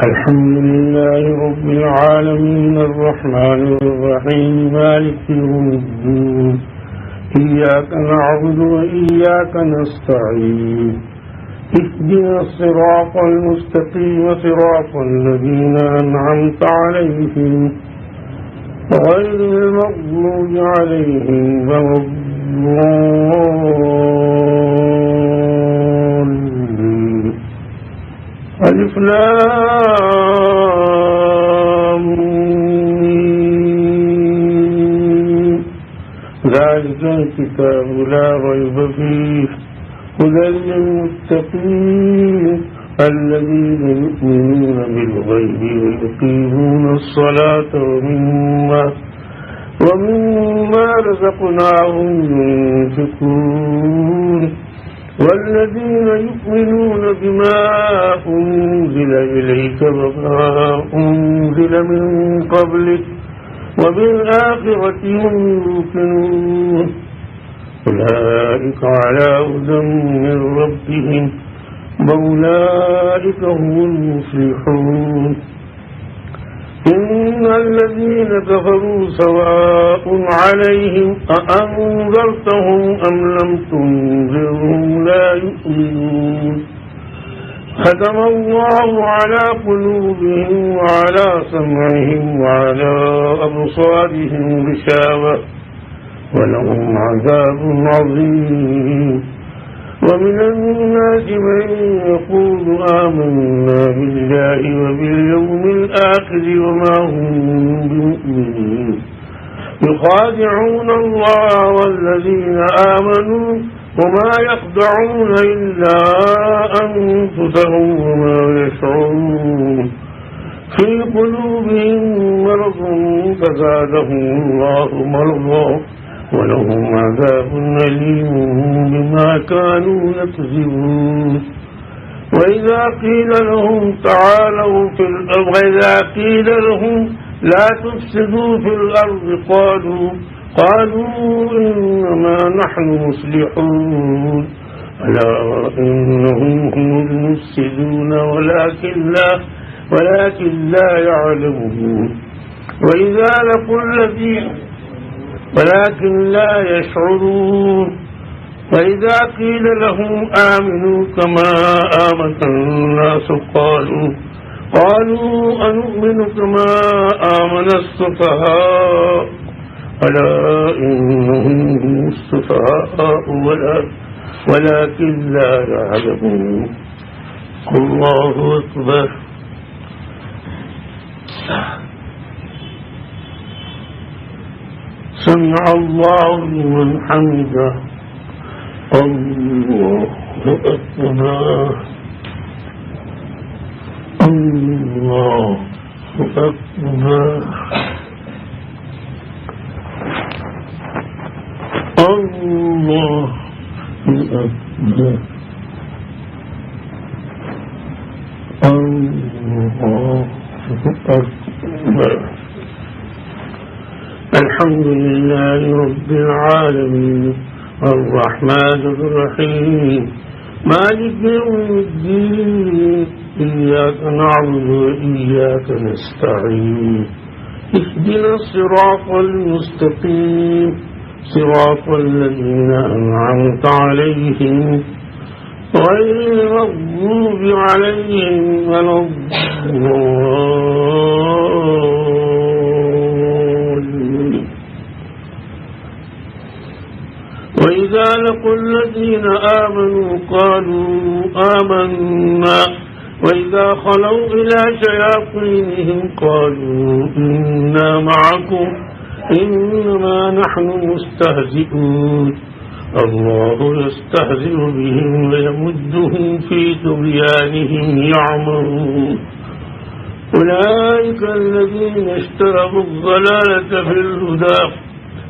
الحمد لله رب العالمين الرحمن الرحيم مالك يوم الدين إياك نعبد وإياك نستعين اهدنا الصراط المستقيم صراط الذين أنعمت عليهم غير المغضوب عليهم ولا الضالين. ألف لام ميم ذلك الكتاب لا ريب فيه هدى للمتقين الذين يؤمنون بالغيب ويقيمون الصلاة ومما رزقناهم ينفقون والذين يؤمنون بما أنزل إليك وما أنزل من قبلك وبالآخرة هم يوقنون أولئك على هدى من ربهم وأولئك هم المفلحون. إن الذين كفروا سواء عليهم أأنذرتهم أم لم تنذرهم لا يؤمنون. ختم الله على قلوبهم وعلى سمعهم وعلى أبصارهم غشاوة ولهم عذاب عظيم. ومن الناس من يقول آمنا بالله وباليوم الآخر وما هم بمؤمنين يخادعون الله والذين آمنوا وما يخدعون إلا أنفسهم وما يشعرون. في قلوبهم مرض فزادهم الله مرضا ولهم عذاب أليم بما كانوا يكذبون. وإذا قيل لهم تعالوا في الأرض وإذا قيل لهم لا تفسدوا في الأرض قالوا إنما نحن مصلحون ألا إنهم هم المفسدون ولكن لا يعلمون. وإذا لقوا الذين ولكن لا يشعرون. وإذا قيل لهم آمنوا كما آمن الناس قالوا أنؤمن كما آمن السفهاء ألا إنهم هم السفهاء ولكن لا يعلمون. الله أكبر. سمع الله لمن حمده. الله أكبر. الله أكبر. الله أكبر. الله أكبر. الحمد لله رب العالمين الرحمن الرحيم مالك يوم الدين إياك نعبد وإياك نستعين اهدنا الصراط المستقيم صراط الذين أنعمت عليهم غير المغضوب عليهم ولا الضالين. وإذا لقوا الذين آمنوا قالوا آمنا وإذا خلوا إلى شياطينهم قالوا إنا معكم إنما نحن مستهزئون. الله يستهزئ بهم ويمدهم في طغيانهم يعمهون. أولئك الذين اشتروا الضلالة في الهدى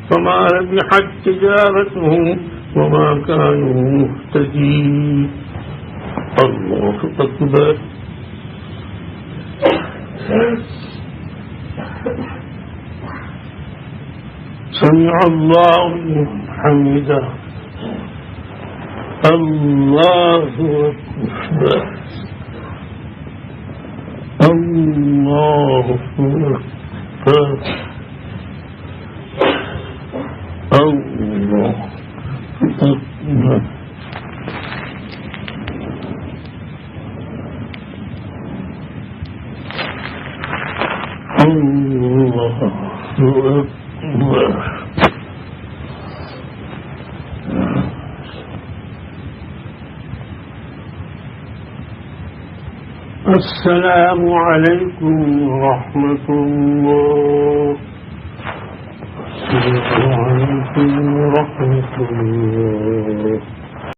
فما ربحت تجارتهم وما كانوا مهتدين. الله أكبر. سمع الله لمن حمده. الله أكبر. الله أكبر. الله أكبر. الله أكبر. السلام عليكم ورحمة الله. السلام عليكم ورحمة الله.